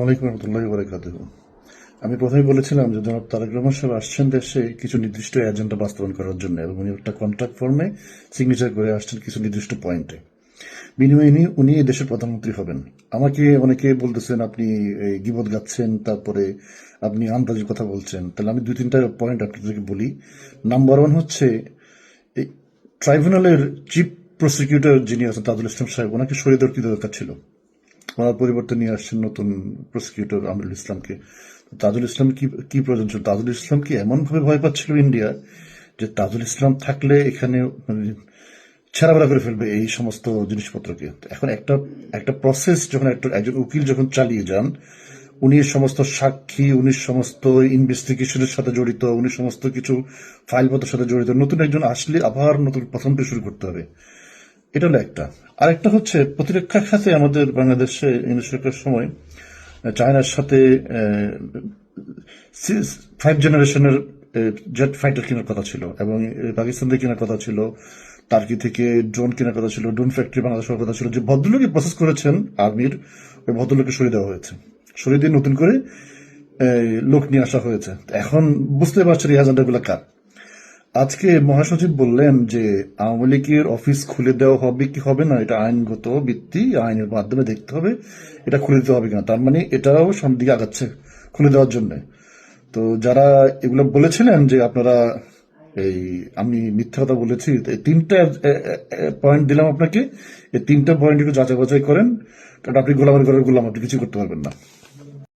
আলাইকুম রহমতুল্লাহি ওয়া বারাকাতুহু। আমি প্রথমেই বলেছিলাম যে জনাব তারেক রহমান সাহেব আসছেন দেশে কিছু নির্দিষ্ট এজেন্ডা বাস্তবায়ন করার জন্য, এবং উনি একটা কন্ট্রাক্ট ফর্মে সিগনেচার করে আসছেন কিছু নির্দিষ্ট পয়েন্টে। বিনিময়ে উনি এই দেশের প্রধানমন্ত্রী হবেন। আমাকে অনেকে বলতেছেন আপনি গীবত গাচ্ছেন, তারপরে আপনি আন্দাজের কথা বলছেন। তাহলে আমি দুই তিনটা পয়েন্ট আপনাদেরকে বলি। নাম্বার ওয়ান হচ্ছে, এই ট্রাইব্যুনালের চিফ প্রসিকিউটর যিনি আছেন তাজুল ইসলাম সাহেব, ওনাকে সরিয়ে দেওয়ার কি দরকার ছিল? ওনার পরিবর্তে নিয়ে আসছেন নতুন প্রসিকিউটর আমিরুল ইসলামকে। তাজুল ইসলাম কি কি প্রয়োজন ছিল? তাজুল ইসলাম কি এমন ভাবে ভয় পাচ্ছিল ইন্ডিয়া যে তাজুল ইসলাম থাকলে এখানে মানে ছেঁড়াবেড়া করে ফেলবে এই সমস্ত জিনিসপত্রকে? এখন একটা একটা প্রসেস যখন একজন উকিল যখন চালিয়ে যান, উনি সমস্ত সাক্ষী, উনি সমস্ত ইনভেস্টিগেশনের সাথে জড়িত, উনি সমস্ত কিছু ফাইলপত্রের সাথে জড়িত। নতুন একজন আসলে আবার নতুন প্রথম থেকে শুরু করতে হবে। এটা হলো একটা। আরেকটা হচ্ছে, প্রতিরক্ষা খাতে আমাদের বাংলাদেশে ইংরেজ সরকারের সময় চায়নার সাথে 5 জেনারেশনের জেট ফাইটার কেনার কথা ছিল, এবং পাকিস্তান থেকে কেনার কথা ছিল, টার্কি থেকে ড্রোন কেনার কথা ছিল, ড্রোন ফ্যাক্টরি বাংলাদেশ হওয়ার কথা ছিল। যে ভদ্রলোকই প্রসেস করেছেন আর্মির, ওই ভদ্রলোককে সরিয়ে দেওয়া হয়েছে। সরিয়ে দিয়ে নতুন করে লোক নিয়ে আসা হয়েছে। এখন বুঝতে পারছেন এই এজেন্ডাগুলো কার। আজকে মহাসচিব বললেন যে আওয়ামী লীগের অফিস খুলে দেওয়া হবে কি হবে না, এটা আইনগত ভিত্তি, আইনের মাধ্যমে দেখতে হবে এটা খুলে দিতে হবে কিনা। তার মানে এটাও সামনের দিকে আগাচ্ছে খুলে দেওয়ার জন্য। তো যারা এগুলো বলেছিলেন যে আপনারা এই আমি মিথ্যা কথা বলেছি, এই তিনটা পয়েন্ট দিলাম আপনাকে, এই তিনটা পয়েন্ট একটু যাচাই বাছাই করেন, কারণ আপনি গোলামের ঘরের গোলাম, আপনি কিছু করতে পারবেন না।